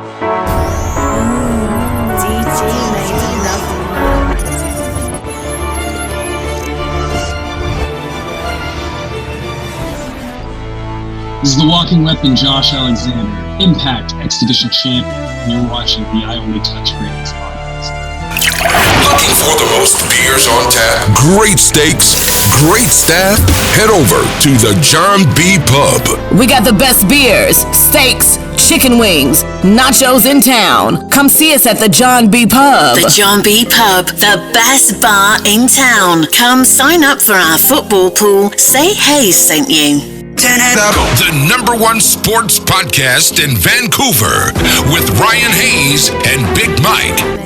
This is the walking weapon, Josh Alexander, Impact X Division champion, and you're watching the I Only Touch Ratings podcast. Looking for the most beers on tap, great steaks, great staff? Head over to the John B. Pub. We got the best beers, steaks, chicken wings, nachos in town. Come see us at the John B. Pub. The John B. Pub, the best bar in town. Come sign up for our football pool. Say Hayes sent you. The #1 sports podcast in Vancouver with Ryan Hayes and Big Mike.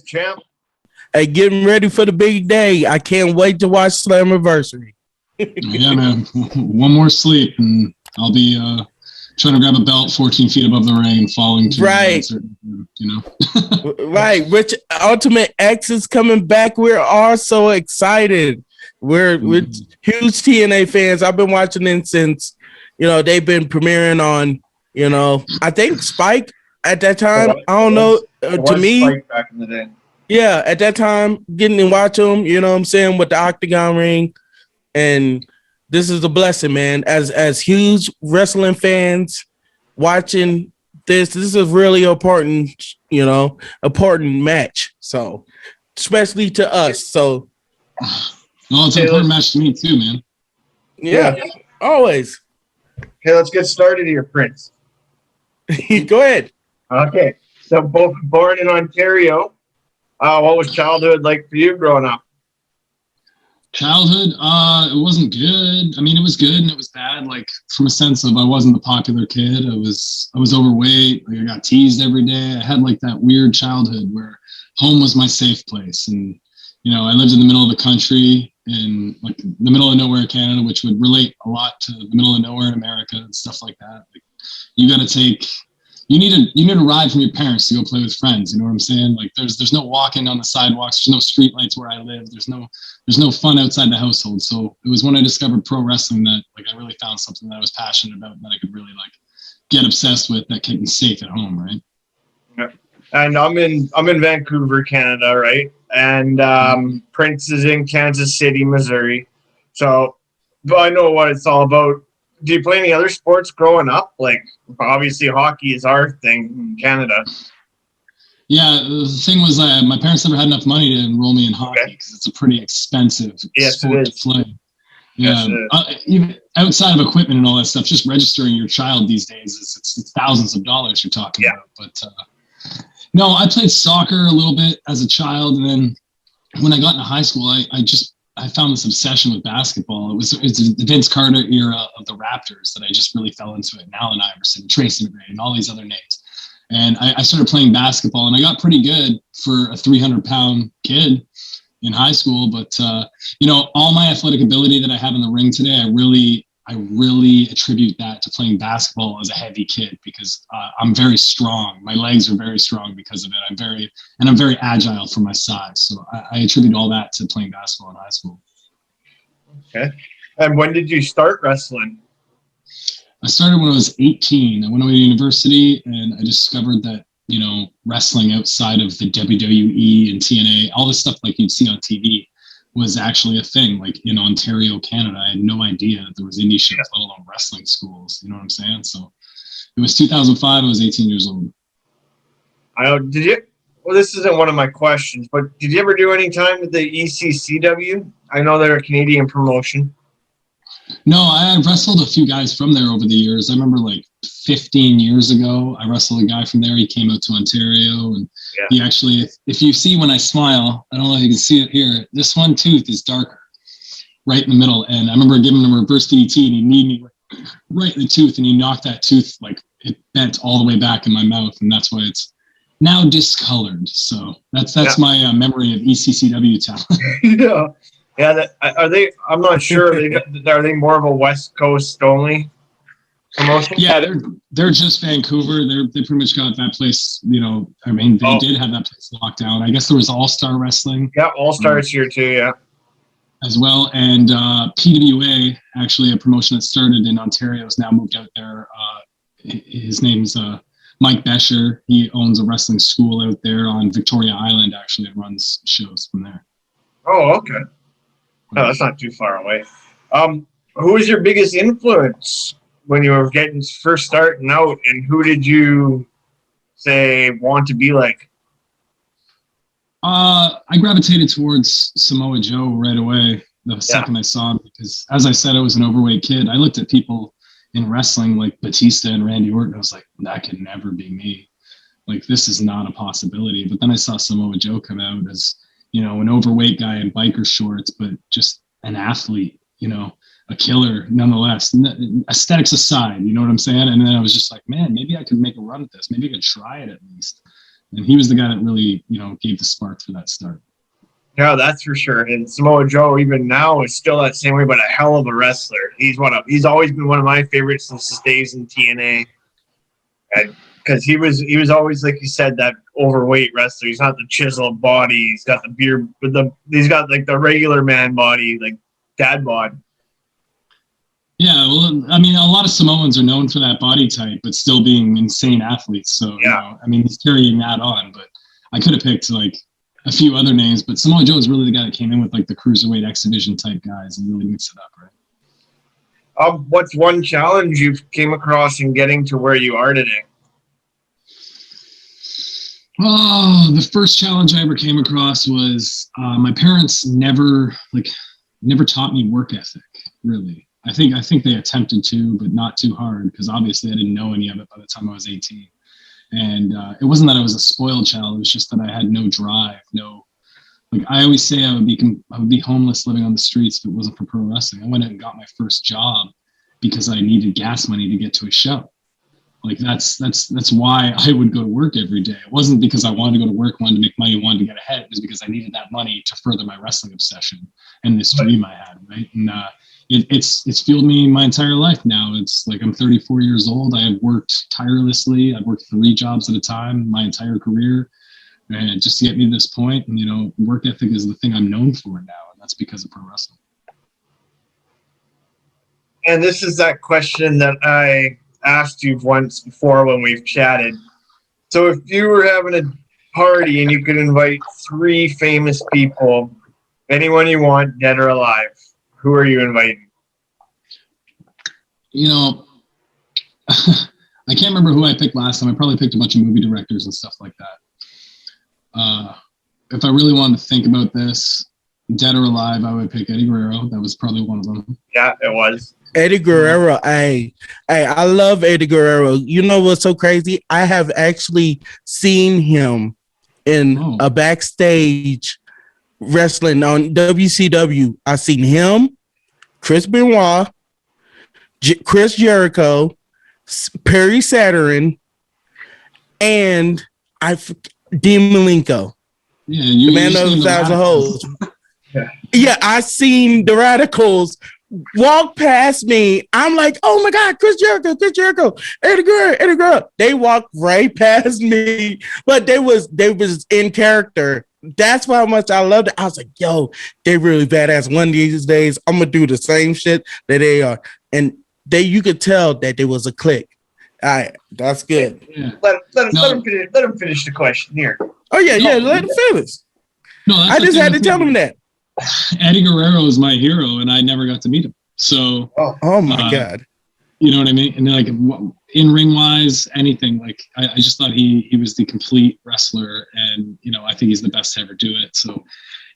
Champ. Hey, getting ready for the big day. I can't wait to watch Slammiversary. Yeah, man. One more sleep, and I'll be trying to grab a belt 14 feet above the ring and falling to right. Right. Rich Ultimate X is coming back. We're all so excited. We're huge TNA fans. I've been watching them since, they've been premiering on, I think Spike at that time. I don't know. To me, Spike back in the day. Yeah, at that time, getting to watch them, with the Octagon ring. And this is a blessing, man. As huge wrestling fans watching this is really important, important match. So, especially to us. So, well, it's an important match to me too, man. Yeah. Always. Okay, let's get started here, Prince. Go ahead. Okay, so both born in Ontario. What was childhood like for you growing up? Childhood, it wasn't good. I mean, it was good and it was bad. Like from a sense of I wasn't the popular kid. I was overweight. Like I got teased every day. I had like that weird childhood where home was my safe place. And, I lived in the middle of the country in like the middle of nowhere, Canada, which would relate a lot to the middle of nowhere in America and stuff like that. Like you need a ride from your parents to go play with friends. You know what I'm saying? Like there's no walking on the sidewalks. There's no street lights where I live. There's no fun outside the household. So it was when I discovered pro wrestling that like I really found something that I was passionate about and that I could really like get obsessed with that kept me safe at home, right? Yeah. And I'm in Vancouver, Canada, right? And Prince is in Kansas City, Missouri. So I know what it's all about. Do you play any other sports growing up? Like, obviously, hockey is our thing in Canada. Yeah, the thing was my parents never had enough money to enroll me in hockey because it's a pretty expensive sport to play. Yeah, even outside of equipment and all that stuff, just registering your child these days it's thousands of dollars you're talking about. But no, I played soccer a little bit as a child, and then when I got into high school, I found this obsession with basketball. It was the Vince Carter era of the Raptors that I just really fell into it. And Allen Iverson, Tracy McGrady, and all these other names. And I started playing basketball, and I got pretty good for a 300-pound kid in high school. But, all my athletic ability that I have in the ring today, I really attribute that to playing basketball as a heavy kid because I'm very strong. My legs are very strong because of it. I'm very agile for my size. So I attribute all that to playing basketball in high school. Okay. And when did you start wrestling? I started when I was 18. I went away to university and I discovered that, wrestling outside of the WWE and TNA, all this stuff like you'd see on TV was actually a thing. Like in Ontario, Canada, I had no idea that there was indie shows, let alone wrestling schools. You know what I'm saying? So it was 2005. I was 18 years old. Did you? Well, this isn't one of my questions, but did you ever do any time with the ECCW? I know they're a Canadian promotion. No, I wrestled a few guys from there over the years. I remember like 15 years ago, I wrestled a guy from there. He came out to Ontario, and he actually, if you see when I smile, I don't know if you can see it here, this one tooth is darker right in the middle. And I remember giving him a reverse DDT, and he kneed me right in the tooth, and he knocked that tooth, like it bent all the way back in my mouth, and that's why it's now discolored. So that's my memory of ECCW talent. Yeah, are they? I'm not sure. Are they more of a West Coast only promotion? Yeah, they're just Vancouver. They pretty much got that place. They did have that place locked down. I guess there was All Star Wrestling. Yeah, All Stars here too. Yeah, as well, and PWA, actually a promotion that started in Ontario, has now moved out there. His name's Mike Besher. He owns a wrestling school out there on Victoria Island. Actually, it runs shows from there. Oh, okay. No, that's not too far away. Who was your biggest influence when you were getting first starting out, and who did you say want to be like? I gravitated towards Samoa Joe right away the second I saw him, because as I said, I was an overweight kid. I looked at people in wrestling like Batista and Randy Orton. I was like, that could never be me. Like, this is not a possibility. But then I saw Samoa Joe come out as, an overweight guy in biker shorts, but just an athlete, a killer nonetheless. Aesthetics aside, you know what I'm saying? And then I was just like, man, maybe I could make a run at this. Maybe I could try it at least. And he was the guy that really, gave the spark for that start. Yeah, that's for sure. And Samoa Joe, even now, is still that same way, but a hell of a wrestler. He's always been one of my favorites since his days in TNA. Because he was always, like you said, that overweight wrestler. He's not the chiseled body. He's got the beard, but he's got like the regular man body, like dad bod. Yeah, well, I mean, a lot of Samoans are known for that body type, but still being insane athletes. So, he's carrying that on. But I could have picked like a few other names, but Samoa Joe is really the guy that came in with like the cruiserweight X Division type guys and really mixed it up, right? What's one challenge you've came across in getting to where you are today? Oh, the first challenge I ever came across was my parents never taught me work ethic, really. I think they attempted to, but not too hard, because obviously I didn't know any of it by the time I was 18. And it wasn't that I was a spoiled child. It was just that I had no drive, I always say I would be homeless living on the streets if it wasn't for pro wrestling. I went out and got my first job because I needed gas money to get to a show. Like that's why I would go to work every day. It wasn't because I wanted to go to work, wanted to make money, wanted to get ahead. It was because I needed that money to further my wrestling obsession and this dream I had, right? And it's fueled me my entire life now. It's like I'm 34 years old. I have worked tirelessly. I've worked 3 jobs at a time my entire career, and just to get me to this point. And work ethic is the thing I'm known for now, and that's because of pro wrestling. And this is that question that I asked you once before when we've chatted. So if you were having a party and you could invite 3 famous people, anyone you want, dead or alive, who are you inviting? I can't remember who I picked last time. I probably picked a bunch of movie directors and stuff like that. If I really wanted to think about this, dead or alive, I would pick Eddie Guerrero. That was probably one of them. Yeah, it was. Eddie Guerrero, I love Eddie Guerrero. You know what's so crazy? I have actually seen him in a backstage wrestling on WCW. I seen him, Chris Benoit, Chris Jericho, Perry Saturn, and Dean Malenko. Yeah, the man of 1,000 hoes. Yeah, I seen the Radicals walk past me. I'm like, oh my God, Chris Jericho, Eddie Guerrero. They walked right past me, but they was in character. That's why much I loved it. I was like, yo, they really badass. One of these days, I'm gonna do the same shit that they are. And you could tell that there was a click. All right, that's good. Yeah. Let him finish the question here. Oh yeah, let him finish. No, I just had to tell him that. Eddie Guerrero is my hero, and I never got to meet him. So, oh my God, you know what I mean? And like in ring wise, anything, like I just thought he was the complete wrestler, and I think he's the best to ever do it. So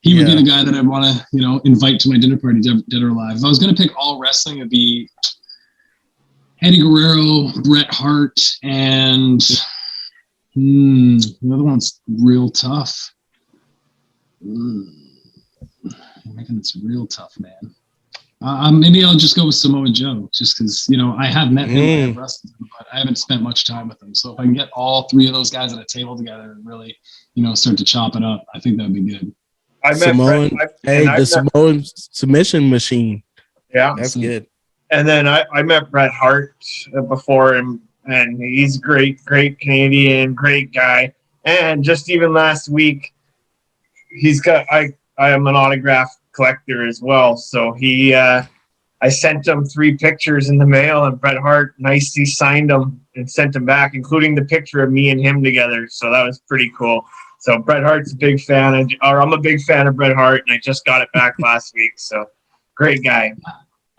he would be the guy that I'd want to invite to my dinner party, dead or alive. If I was going to pick all wrestling, it'd be Eddie Guerrero, Bret Hart, and the other one's real tough. I reckon it's real tough, man. Maybe I'll just go with Samoa Joe, just because I have met him, I have wrestled him, but I haven't spent much time with him. So if I can get all three of those guys at a table together and really, start to chop it up, I think that would be good. The Samoan submission machine. Yeah, that's good. And then I met Bret Hart before him, and he's great Canadian, great guy. And just even last week, he's got I am an autograph collector as well, so I sent him 3 pictures in the mail, and Bret Hart nicely signed them and sent them back, including the picture of me and him together. So that was pretty cool. So Bret Hart's a big fan, I'm a big fan of Bret Hart, and I just got it back last week. So great guy.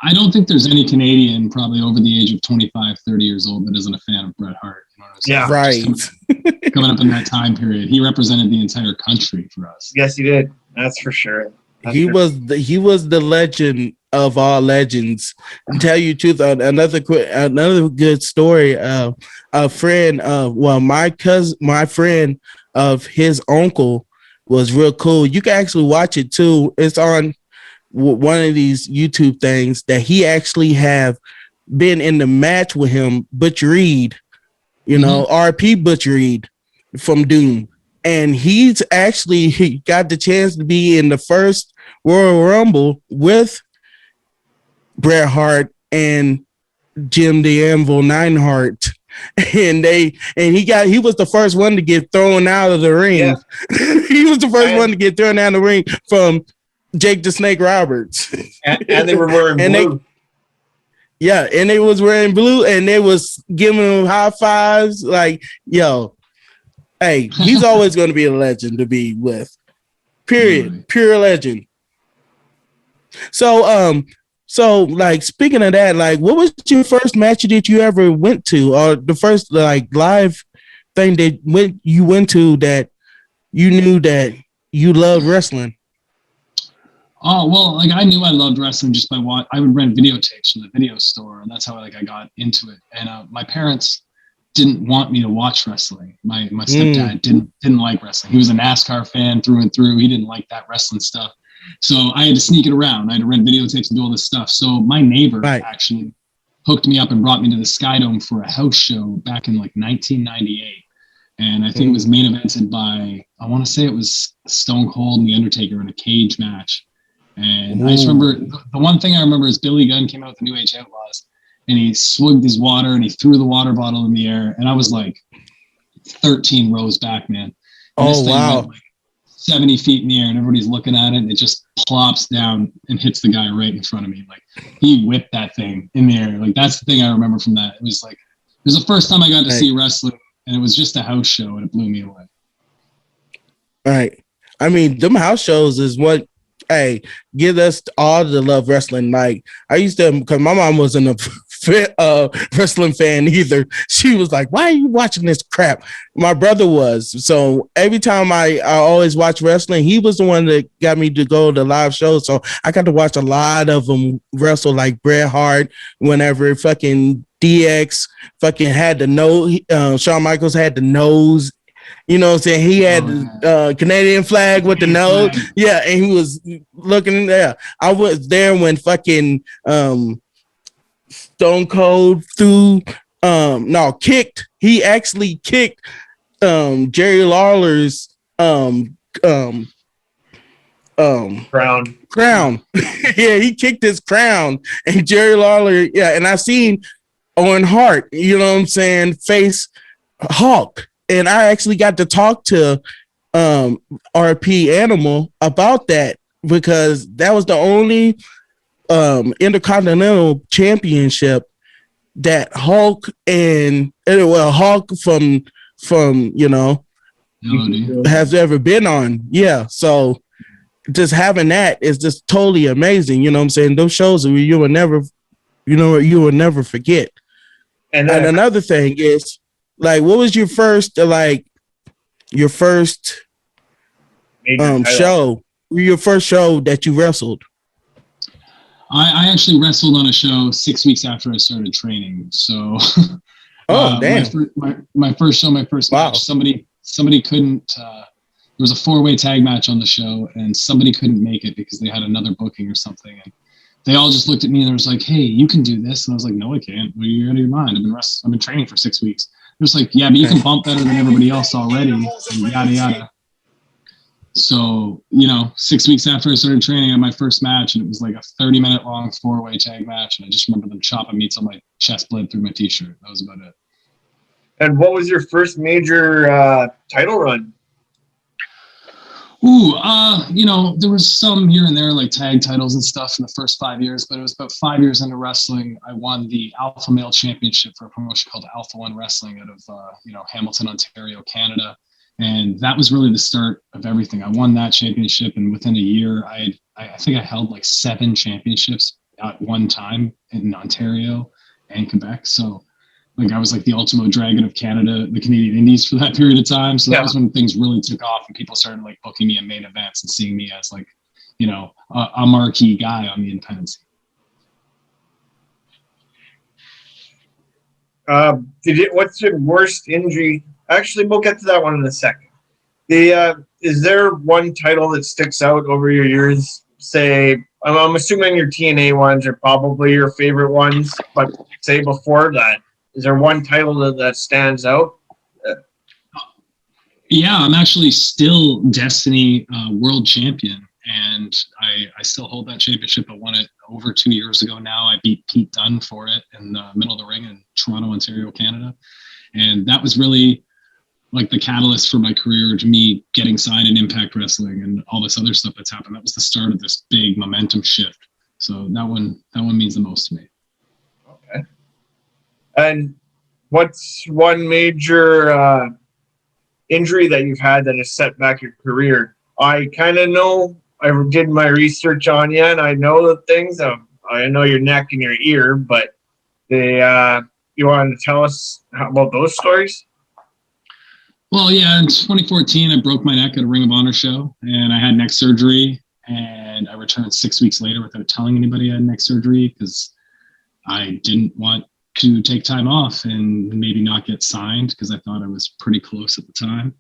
I don't think there's any Canadian probably over the age of 25, 30 years old that isn't a fan of Bret Hart. Yeah, right. Coming up in that time period, he represented the entire country for us. Yes, he did. That's for sure. He was the legend of all legends. To tell you the truth, another good story. A friend, my friend of his uncle was real cool. You can actually watch it too. It's on one of these YouTube things that he actually have been in the match with him, Butch Reed, RP Butch Reed from Doom. And he got the chance to be in the first Royal Rumble with Bret Hart and Jim the Anvil Neidhart. And he was the first one to get thrown out of the ring. Yeah. He was the first one to get thrown out of the ring from Jake the Snake Roberts. And they were wearing blue. And they was wearing blue, and they was giving them high fives. Like, yo, hey, he's always going to be a legend to be with. Period. Pure legend. So like, speaking of that, like, what was your first match that you ever went to, or the first like live thing that you went to that you knew that you loved wrestling? Oh, well, like I knew I loved wrestling just by I would rent videotapes from the video store, and that's how I got into it. And my parents didn't want me to watch wrestling. My stepdad didn't like wrestling. He was a NASCAR fan through and through. He didn't like that wrestling stuff. So I had to sneak it around. I had to rent videotapes and do all this stuff. So my neighbor actually hooked me up and brought me to the Sky Dome for a house show back in like 1998. And I think it was main evented by, I want to say it was Stone Cold and The Undertaker in a cage match. And I just remember, the one thing I remember is Billy Gunn came out with the New Age Outlaws, and he swigged his water and he threw the water bottle in the air. And I was like 13 rows back, man. And this thing went like 70 feet in the air, and everybody's looking at it, and it just plops down and hits the guy right in front of me. Like, he whipped that thing in the air. Like, that's the thing I remember from that. It was the first time I got to see wrestling, and it was just a house show, and it blew me away. Right. I mean, them house shows is what, hey, give us all the love wrestling. Like, I used to, because my mom wasn't a wrestling fan either. She was like, why are you watching this crap? My brother was. So every time I always watch wrestling, he was the one that got me to go to live shows. So I got to watch a lot of them wrestle, like Bret Hart, whenever fucking DX fucking had the nose, Shawn Michaels had the nose. You know what I'm saying? He had the Canadian flag with the nose. Yeah, and he was looking there. I was there when fucking Stone Cold kicked. He actually kicked Jerry Lawler's crown. Yeah, he kicked his crown, and Jerry Lawler, and I seen Owen Hart, you know what I'm saying, face Hulk. And I actually got to talk to RP Animal about that, because that was the only Intercontinental Championship that Hulk and Hulk from has ever been on. Yeah, so just having that is just totally amazing. You know what I'm saying? Those shows you will never forget. And another thing is, like, what was your first show? Your first show that you wrestled? I actually wrestled on a show 6 weeks after I started training. So, damn! My first show, my first match. Somebody couldn't. There was a 4-way tag match on the show, and somebody couldn't make it because they had another booking or something. And they all just looked at me and they was like, "Hey, you can do this." And I was like, "No, I can't. Well, you're out of your mind. I've been training for 6 weeks." They're just like, "Yeah, but you can bump better than everybody else already." And yada yada. So, 6 weeks after I started training, I had my first match, and it was like a 30-minute long 4-way tag match. And I just remember them chopping me till my chest bled through my t-shirt. That was about it. And what was your first major title run? There was some here and there, like tag titles and stuff in the first 5 years, but it was about 5 years into wrestling. I won the Alpha Male Championship for a promotion called Alpha One Wrestling out of, Hamilton, Ontario, Canada. And that was really the start of everything. I won that championship, and within a year, I think I held like 7 championships at one time in Ontario and Quebec. So, like, I was like the Ultimo Dragon of Canada, the Canadian Indies for that period of time. So that was when things really took off, and people started like booking me in main events and seeing me as like, a marquee guy on the independent scene. What's your worst injury? Actually, we'll get to that one in a second. Is there one title that sticks out over your years? Say, I'm assuming your TNA ones are probably your favorite ones, but say before that, is there one title that stands out? Yeah, I'm actually still Destiny World Champion, and I still hold that championship. I won it over 2 years ago now. I beat Pete Dunne for it in the middle of the ring in Toronto, Ontario, Canada. And that was really like the catalyst for my career, to me getting signed in Impact Wrestling and all this other stuff that's happened. That was the start of this big momentum shift. So that one means the most to me. Okay. And what's one major injury that you've had that has set back your career? I kind of know. I did my research on you, and I know the things. I know your neck and your ear, but you wanted to tell us about those stories? Well, yeah, in 2014, I broke my neck at a Ring of Honor show, and I had neck surgery, and I returned 6 weeks later without telling anybody I had neck surgery because I didn't want to take time off and maybe not get signed because I thought I was pretty close at the time.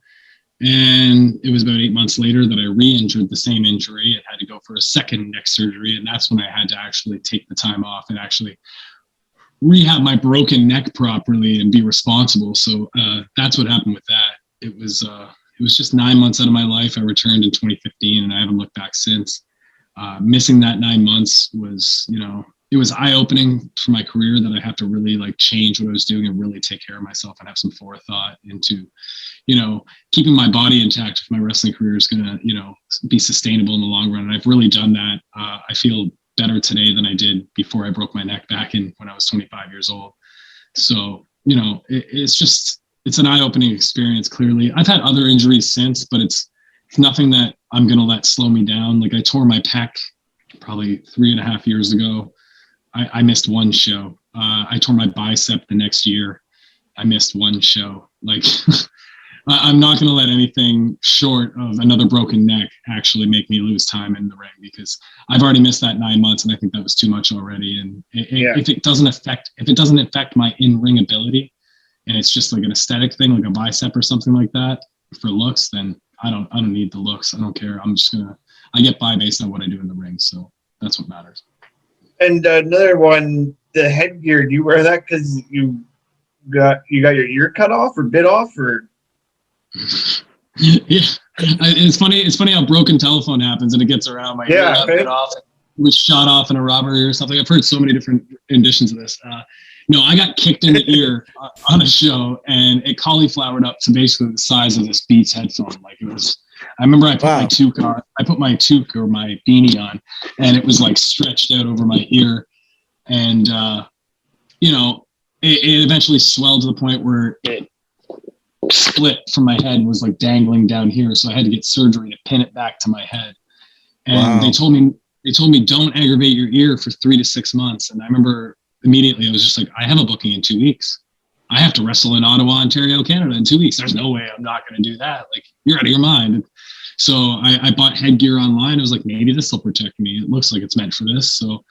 And it was about 8 months later that I re-injured the same injury and had to go for a second neck surgery. And that's when I had to actually take the time off and actually rehab my broken neck properly and be responsible. So that's what happened with that. It was just 9 months out of my life. I returned in 2015 and I haven't looked back since. Missing that 9 months was, it was eye-opening for my career that I have to really like change what I was doing and really take care of myself and have some forethought into, keeping my body intact if my wrestling career is going to, be sustainable in the long run. And I've really done that. I feel better today than I did before I broke my neck back when I was 25 years old. So, it's an eye-opening experience, clearly. I've had other injuries since, but it's nothing that I'm going to let slow me down. Like I tore my pec probably 3.5 years ago. I missed one show. I tore my bicep the next year. I missed one show. Like, I'm not going to let anything short of another broken neck actually make me lose time in the ring because I've already missed that 9 months, and I think that was too much already. And if it doesn't affect my in-ring ability, and it's just like an aesthetic thing, like a bicep or something like that for looks, then I don't need the looks. I don't care. I get by based on what I do in the ring. So that's what matters. And another one, the headgear, do you wear that because you got your ear cut off or bit off or? Yeah, it's funny how broken telephone happens and it gets around. My ear got bit off, it was shot off in a robbery or something. I've heard so many different renditions of this. No, I got kicked in the ear on a show, and it cauliflowered up to basically the size of this Beats headphone. Like it was. I remember I put my toque or my beanie on, and it was like stretched out over my ear, and it eventually swelled to the point where it split from my head and was like dangling down here. So I had to get surgery to pin it back to my head. And they told me don't aggravate your ear for 3 to 6 months. And I remember immediately I was just like, I have a booking in 2 weeks. I have to wrestle in Ottawa, Ontario, Canada in 2 weeks. There's no way I'm not going to do that. Like, you're out of your mind. So I bought headgear online. I was like, maybe this will protect me. It looks like it's meant for this. So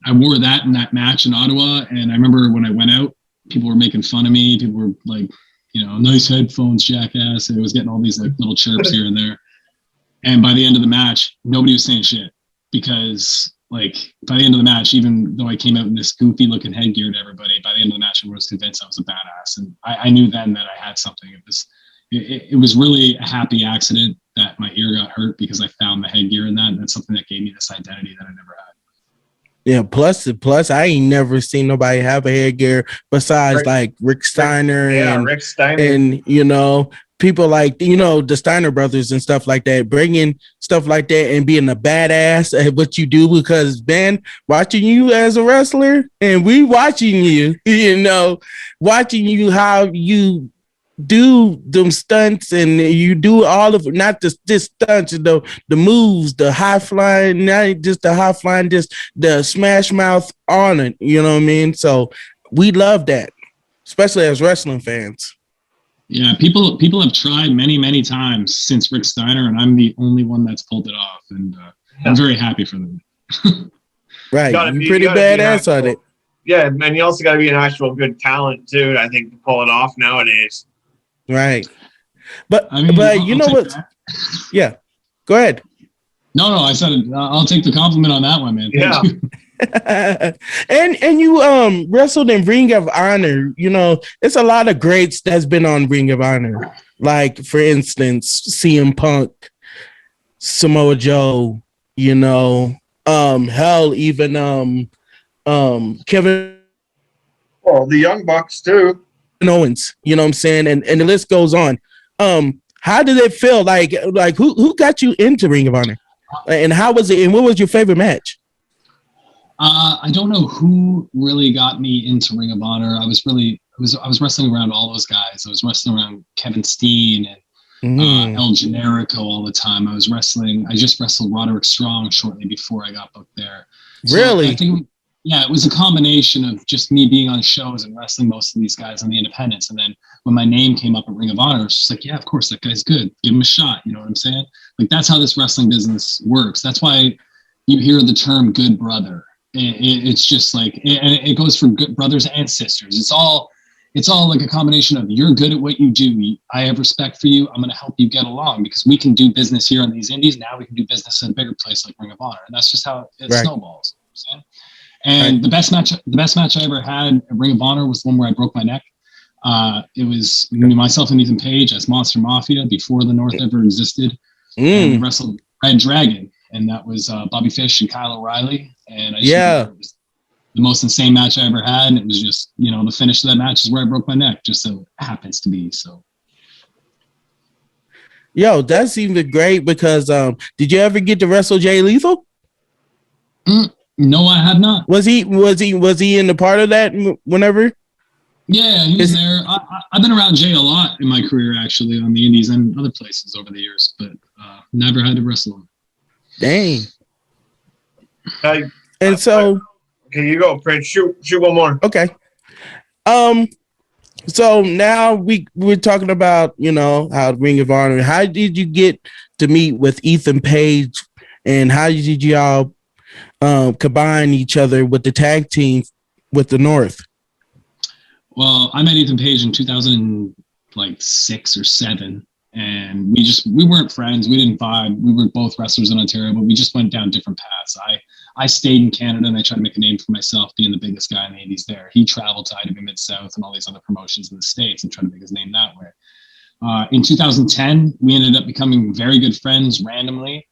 I wore that in that match in Ottawa. And I remember when I went out, people were making fun of me. People were like, you know, nice headphones, jackass. And I was getting all these like little chirps here and there. And by the end of the match, nobody was saying shit, because like by the end of the match, even though I came out in this goofy looking headgear to everybody, by the end of the match, everyone was convinced I was a badass. And I knew then that I had something. It was really a happy accident that my ear got hurt, because I found the headgear in that. And that's something that gave me this identity that I never had. Yeah. Plus, I ain't never seen nobody have a headgear besides like Rick Steiner Rick Steiner, and you know, people like, you know, the Steiner brothers and stuff like that, bringing stuff like that and being a badass at what you do, because man, watching you as a wrestler and we watching you, you know, watching you how you do them stunts, and you do all of, not just stunts, the moves, the high flying, not just the high flying, just the smash mouth on it, you know what I mean? So we love that, especially as wrestling fans. Yeah, people have tried many times since Rick Steiner, and I'm the only one that's pulled it off, and I'm very happy for them. Right, you're pretty badass at it. Yeah, and you also got to be an actual good talent too, I think, to pull it off nowadays. Right, but I mean, but you know what? Yeah, go ahead. No, I said I'll take the compliment on that one, man. Yeah. and you wrestled in Ring of Honor. You know, it's a lot of greats that's been on Ring of Honor. Like, for instance, CM Punk, Samoa Joe, you know, hell, even Kevin. Well, the Young Bucks too. Owens, you know what I'm saying? And the list goes on. How did it feel? Like who got you into Ring of Honor? And how was it? And what was your favorite match? I don't know who really got me into Ring of Honor. I was wrestling around all those guys. I was wrestling around Kevin Steen and El Generico all the time. I just wrestled Roderick Strong shortly before I got booked there. So really? I think, yeah, it was a combination of just me being on shows and wrestling most of these guys on the independents. And then when my name came up at Ring of Honor, it's just like, yeah, of course, that guy's good. Give him a shot. You know what I'm saying? Like, that's how this wrestling business works. That's why you hear the term good brother. It's just like, and it goes for good brothers and sisters. It's all like a combination of, you're good at what you do. I have respect for you. I'm going to help you get along, because we can do business here on these indies. Now we can do business in a bigger place like Ring of Honor. And that's just how it snowballs. You know? And the best match I ever had at Ring of Honor was the one where I broke my neck. It was myself and Ethan Page as Monster Mafia before the North ever existed. And we wrestled Red Dragon, and that was Bobby Fish and Kyle O'Reilly. And I just remember it was the most insane match I ever had. And it was just, you know, the finish of that match is where I broke my neck, just so it happens to be. So. Yo, that's even great, because did you ever get to wrestle Jay Lethal? No, I have not. Was he in the part of that whenever? Yeah, he was there. I've been around Jay a lot in my career, actually, on the indies and other places over the years, but never had to wrestle him. Dang. Okay, you go, Prince. Shoot one more. Okay. So now we're talking about, you know, how Ring of Honor. How did you get to meet with Ethan Page, and how did y'all combine each other with the tag team with the North? Well, I met Ethan Page in 2006 or 7, and we weren't friends. We didn't vibe. We were both wrestlers in Ontario, but we just went down different paths. I stayed in Canada, and I tried to make a name for myself, being the biggest guy in the 80s there. He traveled to IW Mid-South and all these other promotions in the States and tried to make his name that way. In 2010, we ended up becoming very good friends randomly.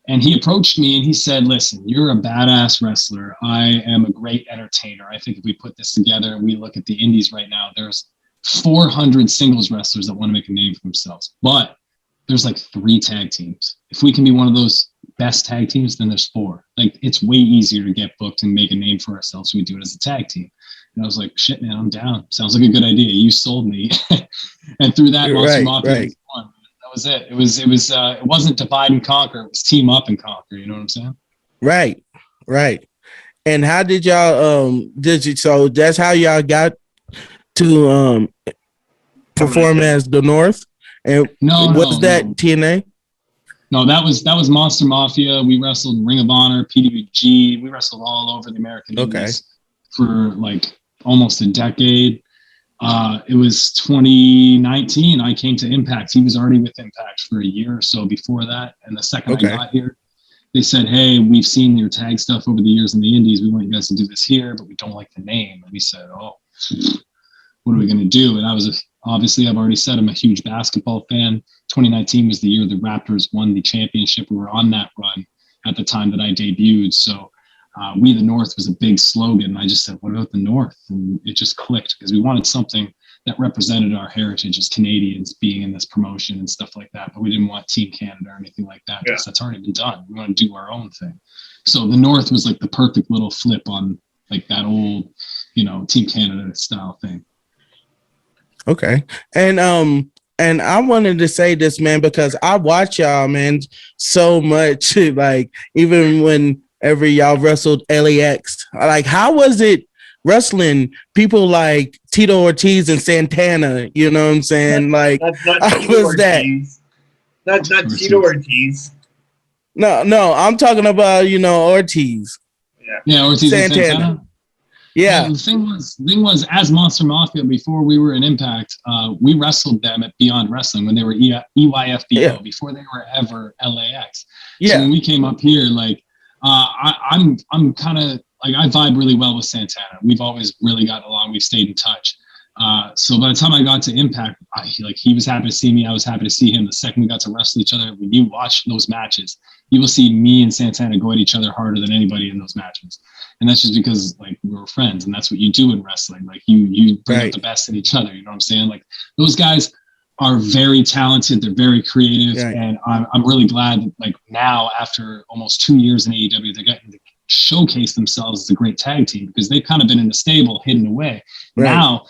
And he approached me and he said, listen, you're a badass wrestler. I am a great entertainer. I think if we put this together and we look at the indies right now, there's 400 singles wrestlers that want to make a name for themselves. But there's like 3 tag teams. If we can be one of those best tag teams, then there's 4. Like, it's way easier to get booked and make a name for ourselves. So we do it as a tag team. And I was like, shit, man, I'm down. Sounds like a good idea. You sold me. And through that, Monster Mafia was fun. That was it. It wasn't divide and conquer. It was team up and conquer. You know what I'm saying? Right. And how did y'all so that's how y'all got to perform as the North? And TNA? No, that was Monster Mafia. We wrestled Ring of Honor, PWG. We wrestled all over the American Indies for like almost a decade. It was 2019. I came to Impact. He was already with Impact for a year or so before that. And the second I got here, they said, hey, we've seen your tag stuff over the years in the Indies. We want you guys to do this here, but we don't like the name. And we said, oh, what are we going to do? And obviously, I've already said I'm a huge basketball fan. 2019 was the year the Raptors won the championship. We were on that run at the time that I debuted. So We the North was a big slogan. I just said, what about the North? And it just clicked because we wanted something that represented our heritage as Canadians being in this promotion and stuff like that. But we didn't want Team Canada or anything like that because that's already been done. We want to do our own thing. So the North was like the perfect little flip on like that old, Team Canada style thing. Okay. And I wanted to say this, man, because I watch y'all, man, so much. Like, even whenever y'all wrestled LAX, like, how was it wrestling people like Tito Ortiz and Santana? You know what I'm saying? Like, how was that? Not Tito Ortiz. No, I'm talking about, Ortiz. Yeah, Ortiz and Santana. Yeah. The thing was, as Monster Mafia, before we were in Impact, we wrestled them at Beyond Wrestling when they were EYFBO, before they were ever LAX. Yeah. So when we came up here, like, I'm kind of like, I vibe really well with Santana. We've always really gotten along. We've stayed in touch. So by the time I got to Impact, he was happy to see me. I was happy to see him. The second we got to wrestle each other, when you watch those matches, you will see me and Santana go at each other harder than anybody in those matches. And that's just because, like, we were friends, and that's what you do in wrestling. Like, you bring out the best in each other. You know what I'm saying? Like, those guys are very talented. They're very creative, and I'm really glad that, like, now after almost 2 years in AEW, they're getting to showcase themselves as a great tag team because they've kind of been in the stable, hidden away. Now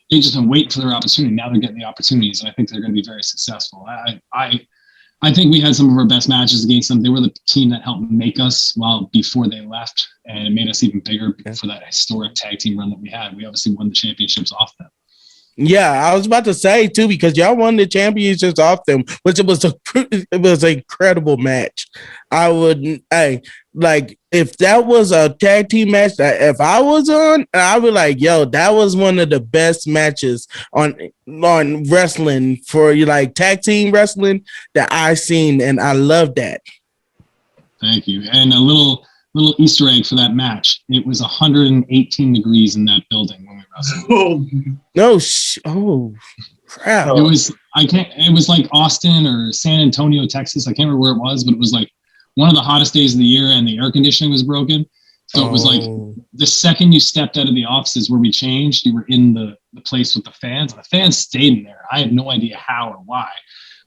they just been waiting for their opportunity. Now they're getting the opportunities, and I think they're going to be very successful. I think we had some of our best matches against them. They were the team that helped make us before they left, and it made us even bigger for that historic tag team run that we had. We obviously won the championships off them. Yeah, I was about to say too, because y'all won the championships off them, which it was an incredible match. If that was a tag team match that if I was on, I would like, yo, that was one of the best matches on wrestling for like tag team wrestling that I seen, and I love that. Thank you. And a little Easter egg for that match. It was 118 degrees in that building when we wrestled. Oh, crap. It was like Austin or San Antonio, Texas. I can't remember where it was, but it was like one of the hottest days of the year, and the air conditioning was broken. So it was like the second you stepped out of the offices where we changed, you were in the place with the fans. The fans stayed in there. I had no idea how or why.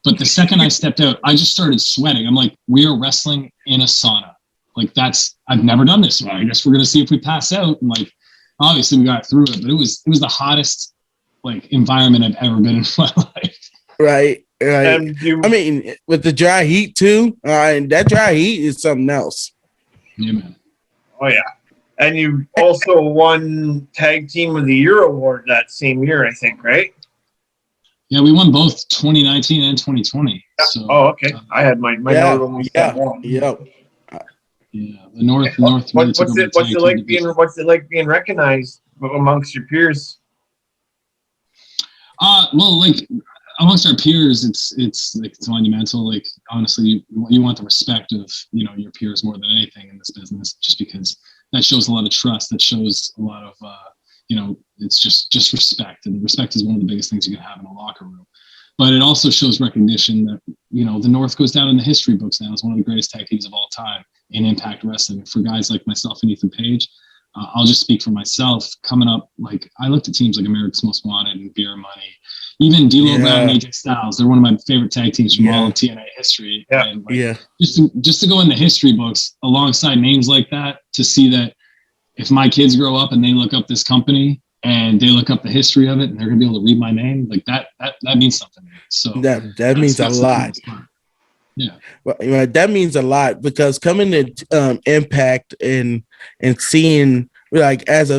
But the second I stepped out, I just started sweating. I'm like, we are wrestling in a sauna. Like, I've never done this. So I guess we're going to see if we pass out. And like, obviously we got through it, but it was the hottest like environment I've ever been in my life. Right. I mean, with the dry heat too, that dry heat is something else. Yeah, man. Oh yeah. And you also won Tag Team of the Year award that same year, I think, right? Yeah, we won both 2019 and 2020. So, okay. I had my note when we won. Yeah, the North. What's it like being recognized amongst your peers? Well, like amongst our peers, it's monumental. Like, honestly, you want the respect of your peers more than anything in this business, just because that shows a lot of trust. That shows a lot of it's just respect, and respect is one of the biggest things you can have in a locker room. But it also shows recognition that the North goes down in the history books now as one of the greatest tag teams of all time in Impact Wrestling. For guys like myself and Ethan Page, I'll just speak for myself. Coming up, like, I looked at teams like America's Most Wanted and Beer Money even D'Lo Brown and AJ Styles, they're one of my favorite tag teams from all of TNA history. Yeah. And like, just to go in the history books alongside names like that, to see that if my kids grow up and they look up this company and they look up the history of it and they're going to be able to read my name, like that means something to me. So that means a lot. Yeah. Well, that means a lot, because coming to Impact and seeing, like, as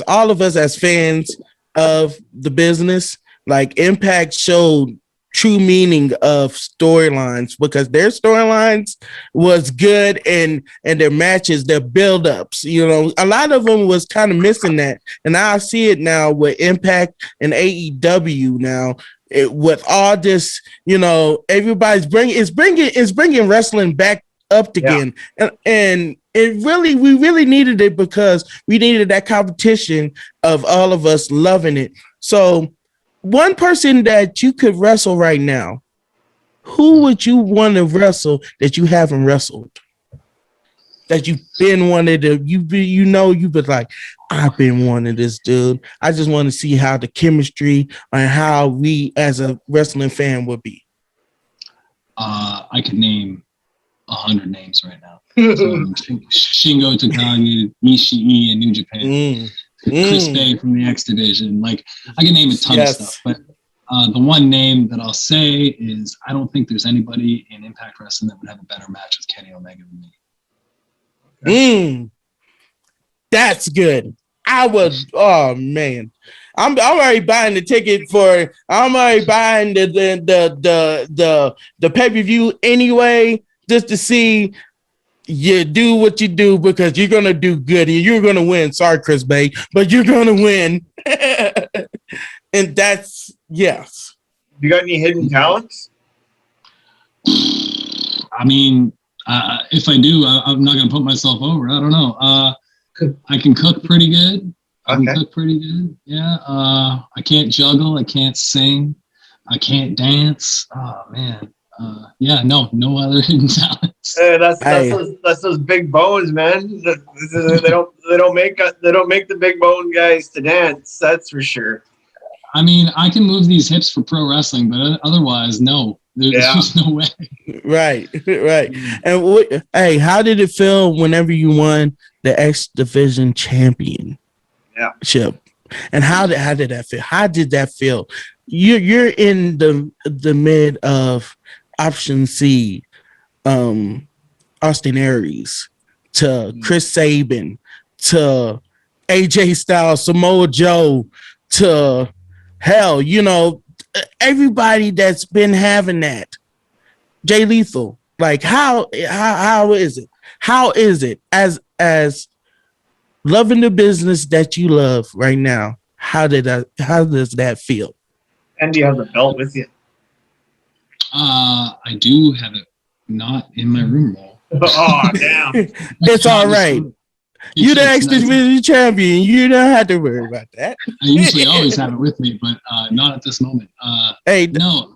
all of us as fans of the business, like, Impact showed true meaning of storylines, because their storylines was good, and their matches, their build-ups, you know, a lot of them was kind of missing that. And I see it now with Impact and AEW now. With all this, you know, everybody's bringing wrestling back up again, and we really needed it, because we needed that competition of all of us loving it. So, one person that you could wrestle right now, who would you want to wrestle that you haven't wrestled? That you've been wanted to, you've been like, I've been wanting this dude. I just want to see how the chemistry and how we as a wrestling fan would be. I could name 100 names right now. Shingo Takagi, Ishii in New Japan, Chris Bay from the X Division. Like, I can name a ton of stuff, but the one name that I'll say is, I don't think there's anybody in Impact Wrestling that would have a better match with Kenny Omega than me. That's good. Oh man, I'm already buying the ticket for. I'm already buying the pay-per-view anyway, just to see you do what you do, because you're gonna do good and you're gonna win. Sorry, Chris Bay, but you're gonna win. And that's yes. You got any hidden talents? I mean, if I do, I'm not going to put myself over. I don't know. I can cook pretty good. Yeah. I can't juggle. I can't sing. I can't dance. Oh man. No other hidden talents. Hey, that's those big bones, man. They don't make the big bone guys to dance. That's for sure. I mean, I can move these hips for pro wrestling, but otherwise, no. There's just no way. Right. And hey, how did it feel whenever you won the X Division championship? And how did that feel? How did that feel? You're in the mid of Option C, Austin Aries, to Chris Sabin, to AJ Styles, Samoa Joe, to hell, you know, everybody that's been having that. Jay Lethal, like, how is it? How is it as loving the business that you love right now? How does that feel? And do you have the belt with you? I do have it, not in my room though. Oh damn! It's all right. You're the X Division champion. You don't have to worry about that. I usually always have it with me, but not at this moment. No,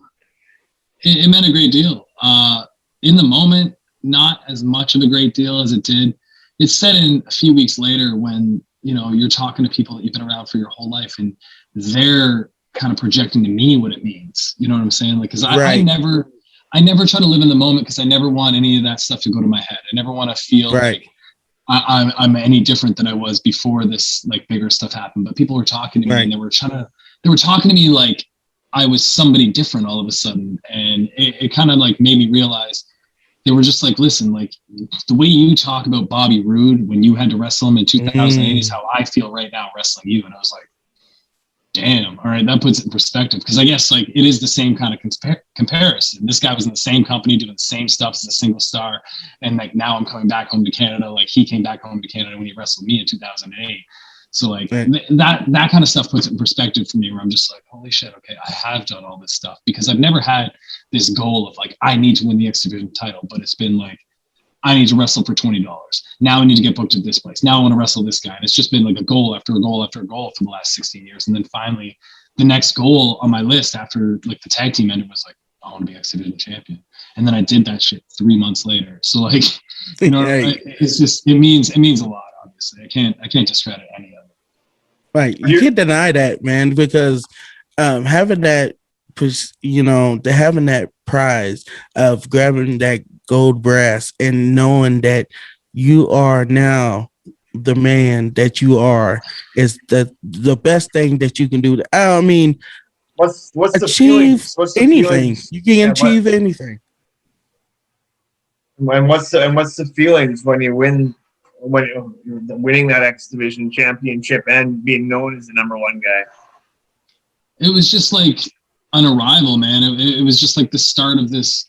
it meant a great deal. In the moment, not as much of a great deal as it did. It's set in a few weeks later when, you know, you're talking to people that you've been around for your whole life, and they're kind of projecting to me what it means. You know what I'm saying? Like, because I never try to live in the moment, because I never want any of that stuff to go to my head. I never want to feel like I'm any different than I was before this like bigger stuff happened. But people were talking to me, and they were talking to me like I was somebody different all of a sudden, and it kind of like made me realize. They were just like, listen, like the way you talk about Bobby Roode when you had to wrestle him in 2008 is how I feel right now wrestling you. And I was like, damn, all right, that puts it in perspective. Because I guess like it is the same kind of comparison. This guy was in the same company doing the same stuff as a single star. And like now I'm coming back home to Canada. Like he came back home to Canada when he wrestled me in 2008. So like that kind of stuff puts it in perspective for me, where I'm just like, holy shit, okay, I have done all this stuff, because I've never had this goal of like, I need to win the X Division title, but it's been like, I need to wrestle for $20. Now I need to get booked at this place. Now I want to wrestle this guy. And it's just been like a goal after a goal after a goal for the last 16 years. And then finally the next goal on my list after like the tag team ended was like, I want to be X Division champion. And then I did that shit 3 months later. So like, you know, it's just, it means a lot. Obviously, I can't discredit any of it. Right, you can't deny that, man, because having that, having that prize of grabbing that gold brass and knowing that you are now the man that you are is the best thing that you can do. I mean, what's the achieve feelings? What's the anything. feelings? You can achieve anything. And what's the feelings when you win, when you're winning that X Division championship and being known as the number one guy? It was just like an arrival, man. It was just like the start of this.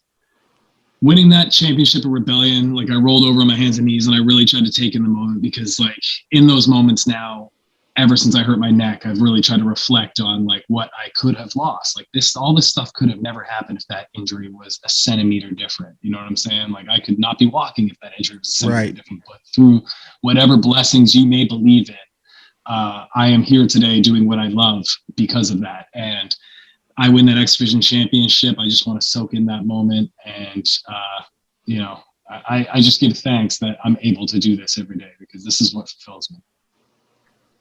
Winning that championship of Rebellion, like I rolled over on my hands and knees and I really tried to take in the moment, because like in those moments now, ever since I hurt my neck, I've really tried to reflect on like what I could have lost. Like all this stuff could have never happened if that injury was a centimeter different. You know what I'm saying? Like I could not be walking if that injury was a centimeter different. But through whatever blessings you may believe in, I am here today doing what I love because of that. And I win that X Division championship. I just want to soak in that moment. And, I just give thanks that I'm able to do this every day, because this is what fulfills me.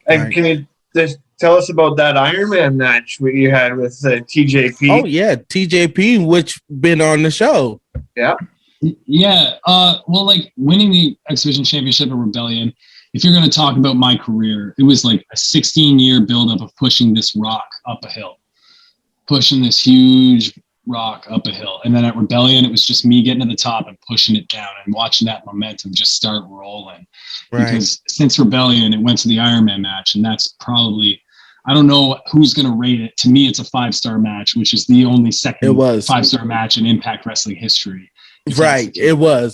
And can you just tell us about that Ironman match you had with TJP? Oh, yeah. TJP, which been on the show. Yeah. Yeah. Well, like winning the X Division championship of Rebellion, if you're going to talk about my career, it was like a 16-year buildup of pushing this rock up a hill. Pushing this huge rock up a hill. And then at Rebellion, it was just me getting to the top and pushing it down and watching that momentum just start rolling. Right. Because since Rebellion, it went to the Ironman match. And that's probably, I don't know who's going to rate it. To me, it's a 5-star match, which is the only second 5-star match in Impact Wrestling history. Right. It was.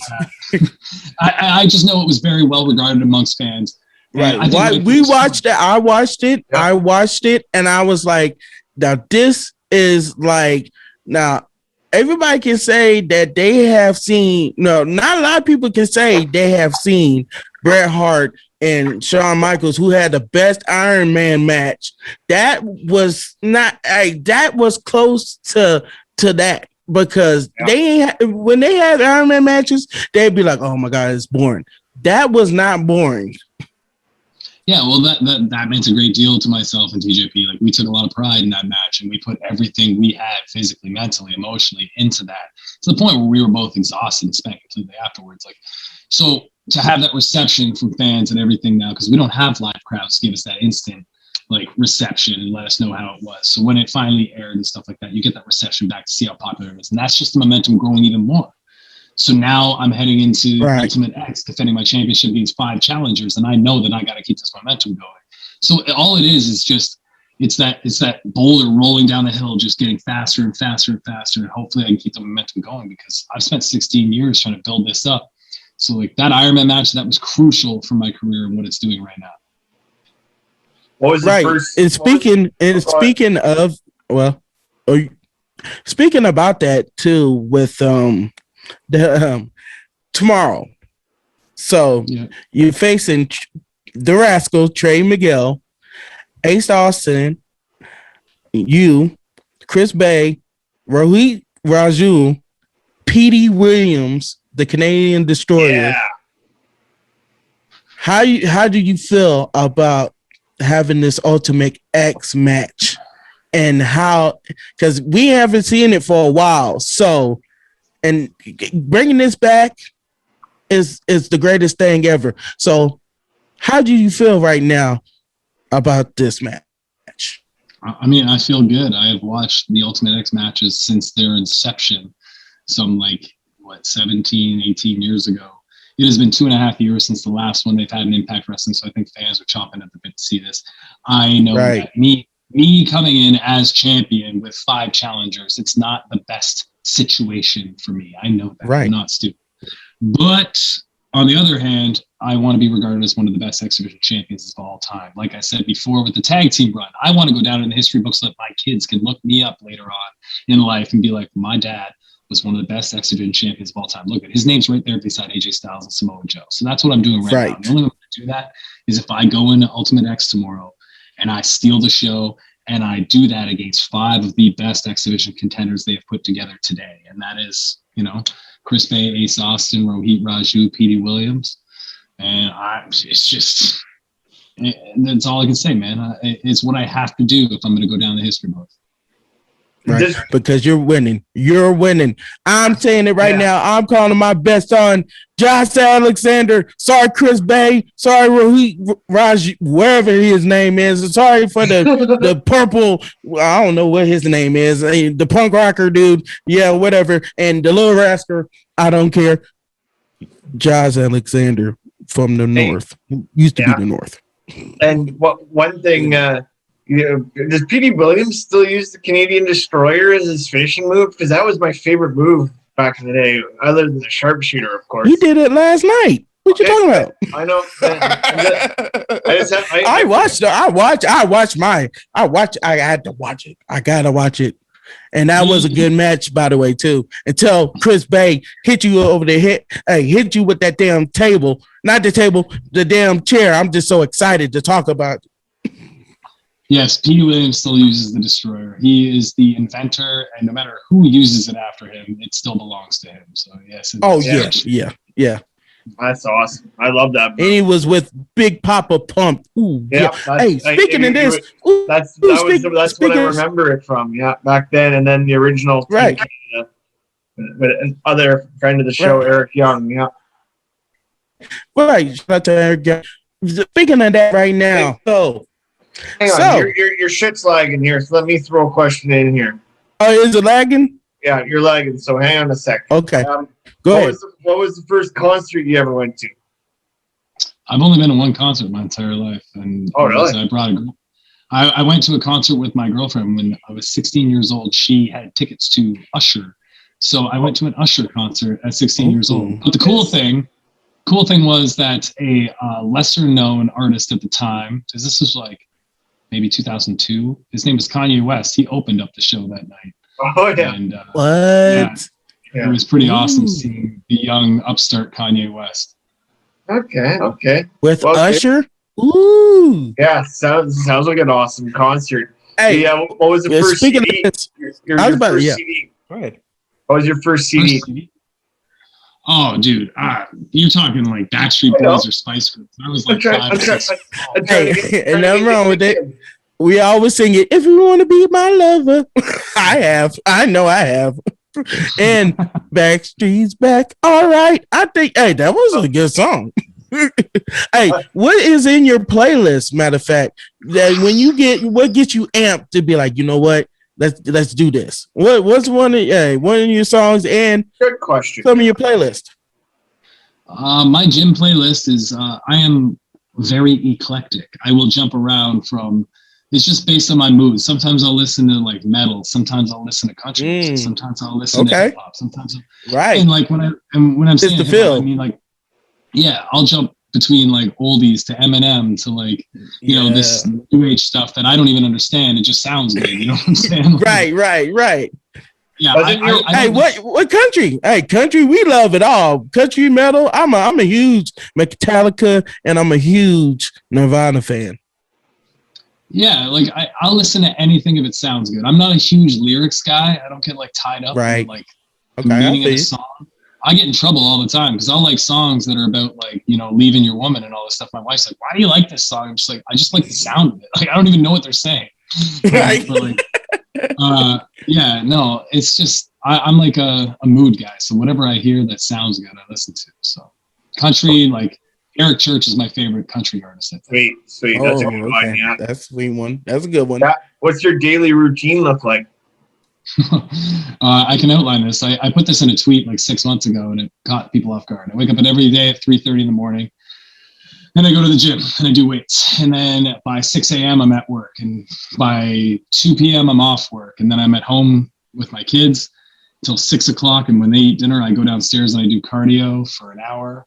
I just know it was very well regarded amongst fans. Right. We watched it. I watched it. Yeah. I watched it. And I was like, now this is like, now everybody can say that they have seen, not a lot of people can say they have seen Bret Hart and Shawn Michaels, who had the best Iron Man match. That was not, that was close to that, because when they had Iron Man matches, they'd be like, oh my God, it's boring. That was not boring. Yeah, well, that meant a great deal to myself and TJP. Like, we took a lot of pride in that match, and we put everything we had physically, mentally, emotionally into that, to the point where we were both exhausted and spent completely afterwards. Like, so to have that reception from fans and everything now, because we don't have live crowds to give us that instant like reception and let us know how it was. So when it finally aired and stuff like that, you get that reception back to see how popular it is, and that's just the momentum growing even more. So now I'm heading into Ultimate X, defending my championship against 5 challengers, and I know that I got to keep this momentum going. So all it is just it's that boulder rolling down the hill, just getting faster and faster and faster, and hopefully I can keep the momentum going, because I've spent 16 years trying to build this up. So like that Ironman match, that was crucial for my career and what it's doing right now. What was the first? And speaking about that too, with tomorrow. So you're facing the Rascal, Trey Miguel, Ace Austin, you, Chris Bay, Rohit Raju, Petey Williams, the Canadian Destroyer. Yeah. How do you feel about having this Ultimate X match, and how, because we haven't seen it for a while, so, and bringing this back is the greatest thing ever. So how do you feel right now about this match? I mean, I feel good. I have watched the Ultimate X matches since their inception, some 17, 18 years ago. It has been 2.5 years since the last one they've had in Impact Wrestling, so I think fans are chomping at the bit to see this. I know that me coming in as champion with 5 challengers, it's not the best situation for me. I know that. I'm not stupid. But on the other hand, I want to be regarded as one of the best X Division champions of all time. Like I said before with the tag team run, I want to go down in the history books so that my kids can look me up later on in life and be like, my dad was one of the best X Division champions of all time. Look at his name's right there beside AJ Styles and Samoa Joe. So that's what I'm doing right now. The only way to do that is if I go into Ultimate X tomorrow and I steal the show, and I do that against 5 of the best X Division contenders they have put together today. And that is, Chris Bay, Ace Austin, Rohit Raju, Petey Williams. And that's all I can say, man. It's what I have to do if I'm going to go down the history books. Right, because you're winning. You're winning. I'm saying it right now. I'm calling my best on Josh Alexander. Sorry, Chris Bay. Sorry, Raj, wherever his name is. Sorry for the purple. I don't know what his name is. The punk rocker dude. Yeah, whatever. And the little rascal. I don't care. Josh Alexander from the North. Used to be the North. And one thing. Does Petey Williams still use the Canadian Destroyer as his finishing move? Because that was my favorite move back in the day, other than the sharpshooter, of course. He did it last night. What you talking about? I know. I had to watch it. I gotta watch it. And that was a good match, by the way, too. Until Chris Bay hit you over the head, hit you with that damn table. Not the table, the damn chair. I'm just so excited to talk about it. Yes, Petey Williams still uses the Destroyer. He is the inventor, and no matter who uses it after him, it still belongs to him. So yes. Yeah. That's awesome. I love that. And he was with Big Papa Pump. Ooh, yeah. Hey, speaking of this, that's what I remember it from. Yeah, back then, and then the original, right? With another friend of the show, Eric Young. Yeah. Right. Shout out to Eric Young. Speaking of that, right now, hang on, your shit's lagging here, so let me throw a question in here. Oh, is it lagging? Yeah, you're lagging, so hang on a second. Okay. Go ahead. What was the first concert you ever went to? I've only been to one concert my entire life. And really? I went to a concert with my girlfriend when I was 16 years old. She had tickets to Usher. So I went to an Usher concert at 16 years old. But the cool thing was that a lesser known artist at the time, because this was like maybe 2002. His name was Kanye West. He opened up the show that night. Oh, yeah. And, what? Yeah, it was pretty awesome seeing the young upstart Kanye West. Okay. With Usher? Ooh. Yeah, sounds like an awesome concert. Hey, what was the first CD? Your first CD. Go ahead. What was your first CD? Oh, dude, you're talking like Backstreet Boys or Spice Girls. I was like 5 or 6. And nothing wrong with it. We always sing it. If you want to be my lover, I know I have. And Backstreet's back. All right, I think. Hey, that was a good song. Hey, what is in your playlist? Matter of fact, that what gets you amped to be like, you know what? Let's do this. What's one of your songs and good question? Some of your playlist. My gym playlist is I am very eclectic. I will jump around from. It's just based on my mood. Sometimes I'll listen to like metal. Sometimes I'll listen to country music. Sometimes I'll listen to hip hop. Sometimes, right. And like when I'm saying hip hop, I mean like, yeah, I'll jump between like oldies to Eminem to like you know this new age stuff that I don't even understand. It just sounds good. You know what I'm saying? Like, right. Yeah. What country? Hey, country. We love it all. Country metal. I'm a huge Metallica and I'm a huge Nirvana fan. Yeah, like I'll listen to anything if it sounds good. I'm not a huge lyrics guy. I don't get like tied up in like the meaning of the song. I get in trouble all the time because I'll like songs that are about like, you know, leaving your woman and all this stuff. My wife's like, why do you like this song? I'm just like, I just like the sound of it. Like, I don't even know what they're saying. Right. It's just, I'm like a mood guy. So whatever I hear that sounds good, I listen to. So country, like Eric Church is my favorite country artist. I think. Sweet. That's a good one. Yeah. That's a sweet one. That's a good one. Yeah. What's your daily routine look like? I can outline this. I put this in a tweet like 6 months ago and it caught people off guard. I wake up every day at 3:30 in the morning. Then I go to the gym and I do weights. And then by 6 a.m. I'm at work. And by 2 p.m. I'm off work. And then I'm at home with my kids until 6 o'clock. And when they eat dinner, I go downstairs and I do cardio for an hour.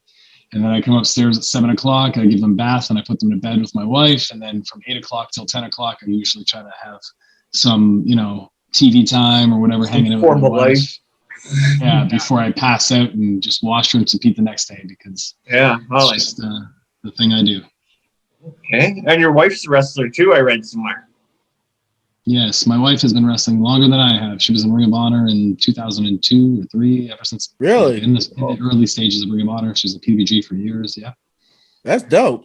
And then I come upstairs at 7 o'clock. I give them bath and I put them to bed with my wife. And then from 8 o'clock till 10 o'clock, I usually try to have some, you know, TV time or whatever, hanging out with my wife. Yeah, before I pass out and just wash, rinse, and repeat the next day because it's just the thing I do. Okay, and your wife's a wrestler too, I read somewhere. Yes, my wife has been wrestling longer than I have. She was in Ring of Honor in 2002 or 3, ever since. Really? In the early stages of Ring of Honor. She's a PVG for years, yeah. That's dope.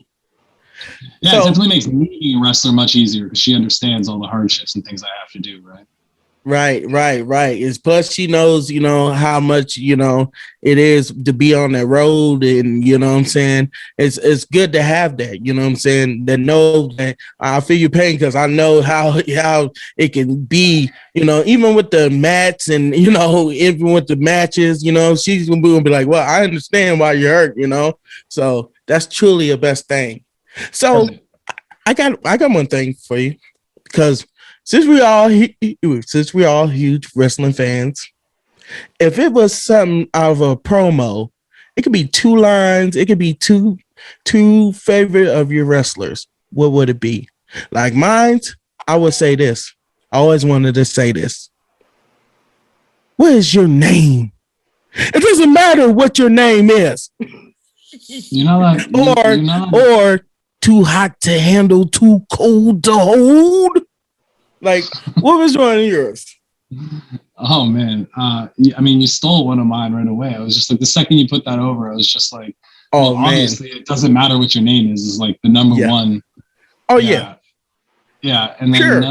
Yeah, it definitely makes me being a wrestler much easier because she understands all the hardships and things I have to do, right? Right. It's plus she knows, how much, it is to be on that road, and you know what I'm saying? It's good to have that, you know what I'm saying? That know that I feel your pain because I know how it can be, even with the mats and even with the matches, she's gonna be like, well, I understand why you're hurt, So that's truly a best thing. So I got one thing for you, because since we all huge wrestling fans, if it was something out of a promo, it could be 2 lines, it could be two favorite of your wrestlers. What would it be? Like mine, I would say this. I always wanted to say this. What is your name? It doesn't matter what your name is. Or too hot to handle, too cold to hold. Like, what was one of yours? Oh man, you stole one of mine right away. I was just like, the second you put that over, I was just like, man. Obviously it doesn't matter what your name is like the number one. Oh yeah. And then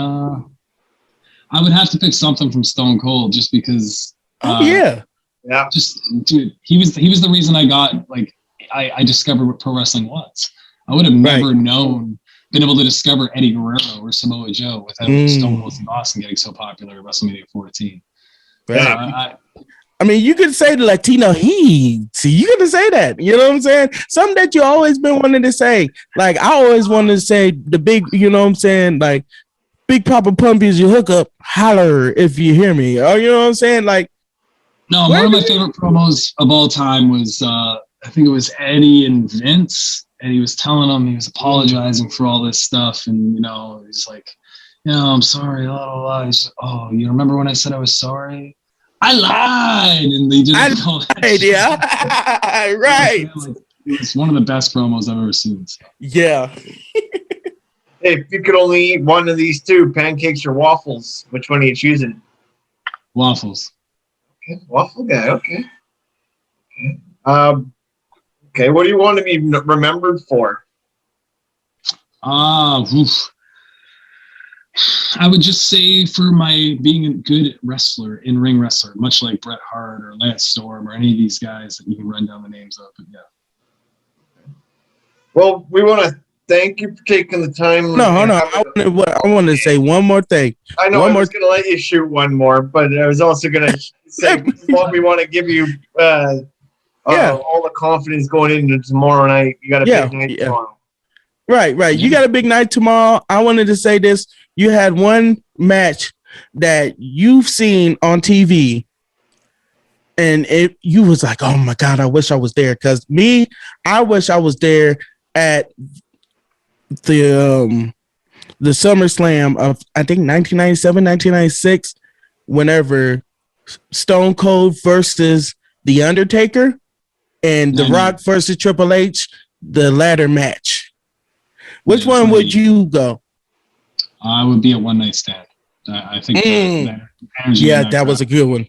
I would have to pick something from Stone Cold just because. Just dude, he was the reason I got I discovered what pro wrestling was. I would have never been able to discover Eddie Guerrero or Samoa Joe without Stone Cold Steve Austin getting so popular at WrestleMania 14. Right. I mean, you could say the Latino heat. You could say that. You know what I'm saying? Something that you always been wanting to say. Like, I always wanted to say the big, you know what I'm saying? Like, Big Papa Pumpy is your hookup. Holler if you hear me. Oh, you know what I'm saying? Like, no, one of my favorite promos of all time was, I think it was Eddie and Vince. And he was telling him, he was apologizing for all this stuff. And, he's like, I'm sorry. Blah, blah, blah. He's like, oh, you remember when I said I was sorry? I lied. And they just right. It's one of the best promos I've ever seen. So. Yeah. If you could only eat one of these two, pancakes or waffles, which one are you choosing? Waffles. Okay, waffle guy. Okay. Okay, what do you want to be remembered for? I would just say for my being a good wrestler, in-ring wrestler, much like Bret Hart or Lance Storm or any of these guys that you can run down the names of. But yeah. Well, we want to thank you for taking the time. No, hold on. I want to say one more thing. I know I was going to let you shoot one more, but I was also going to say what we want to give you. All the confidence going into tomorrow night. You got a big night tomorrow. Right. You got a big night tomorrow. I wanted to say this. You had one match that you've seen on TV, and you was like, oh my God, I wish I was there. Because I wish I was there at the SummerSlam of, I think, 1997, 1996, whenever Stone Cold versus The Undertaker and The Rock versus Triple H, the ladder match. Which one would you go? I would be a One Night Stand. I think that energy. Yeah, that was a good one.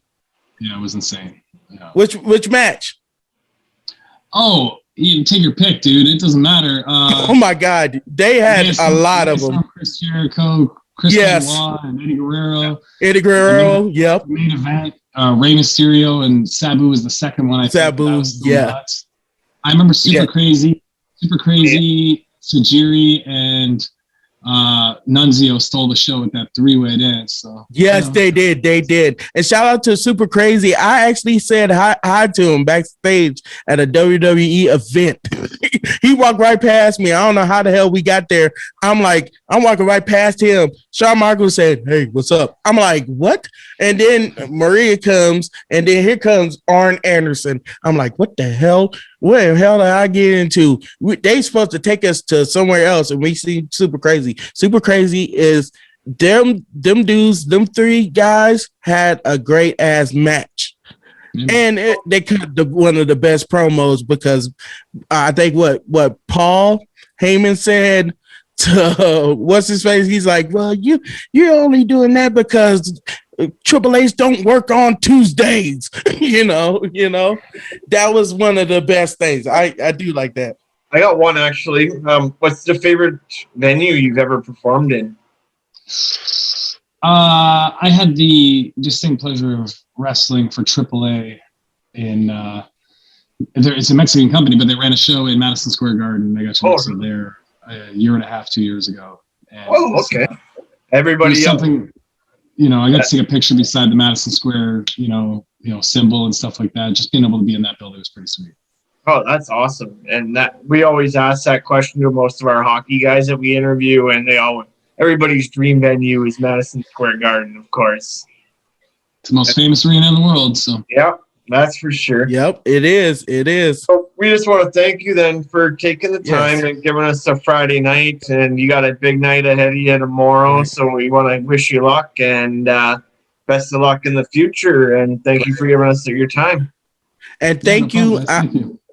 Yeah, it was insane. Yeah. Which match? Oh, you take your pick, dude. It doesn't matter. Oh my God, they had a lot of them. Chris Jericho, Chris Benoit, and Eddie Guerrero. Yep. Main event. Rey Mysterio and Sabu was the second one. Sabu, nuts. I remember Super Crazy, Tajiri, and Nunzio stole the show with that 3-way dance. So yes, they did. And shout out to Super Crazy. I actually said hi to him backstage at a WWE event. He walked right past me. I don't know how the hell we got there. I'm walking right past him. Shawn Michaels said, "Hey, what's up?" I'm like, "What?" And then Maria comes, and then here comes Arn Anderson. I'm like, "What the hell? What the hell did I get into?" They supposed to take us to somewhere else, and we see Super Crazy. Super Crazy is them dudes. Them 3 guys had a great ass match, and they cut one of the best promos because I think what Paul Heyman said to what's his face. He's like, "Well, you're only doing that because Triple H don't work on Tuesdays." you know, that was one of the best things. I do like that. I got one actually. What's the favorite venue you've ever performed in? I had the distinct pleasure of wrestling for AAA in. It's a Mexican company, but they ran a show in Madison Square Garden. They got to wrestle there a year and a half, 2 years ago. And okay. Everybody something, I got to take a picture beside the Madison Square, symbol and stuff like that. Just being able to be in that building was pretty sweet. Oh, that's awesome. And that we always ask that question to most of our hockey guys that we interview, and everybody's dream venue is Madison Square Garden, of course. It's the most famous arena in the world. So yeah, that's for sure. Yep, it is. It is. So we just want to thank you then for taking the time and giving us a Friday night. And you got a big night ahead of you tomorrow. So we want to wish you luck and best of luck in the future. And thank you for giving us your time. And thank you.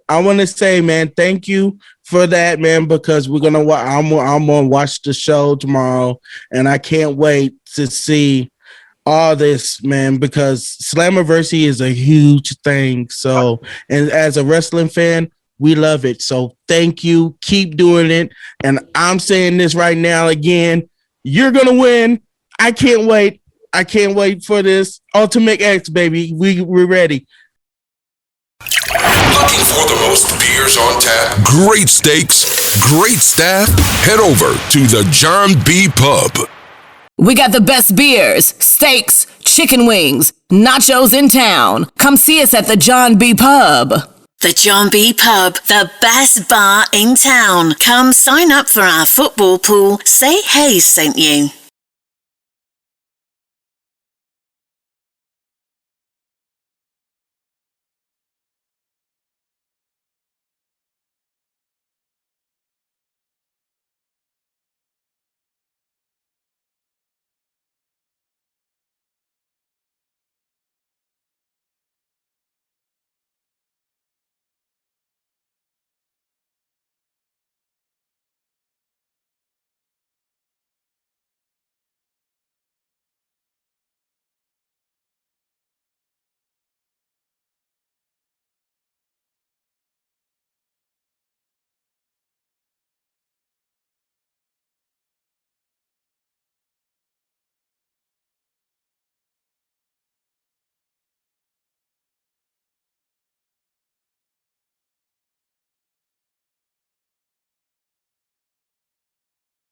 I want to say, man, thank you for that, man, because I'm gonna watch the show tomorrow, and I can't wait to see all this, man, because Slammiversary is a huge thing. So, and as a wrestling fan, we love it. So thank you. Keep doing it. And I'm saying this right now again, you're gonna win. I can't wait. I can't wait for this Ultimate X, baby. We're ready. Looking for the most beers on tap, great steaks, great staff? Head over to the John B. Pub. We got the best beers, steaks, chicken wings, nachos in town. Come see us at the John B. Pub. The John B. Pub, the best bar in town. Come sign up for our football pool. Say Hey sent you.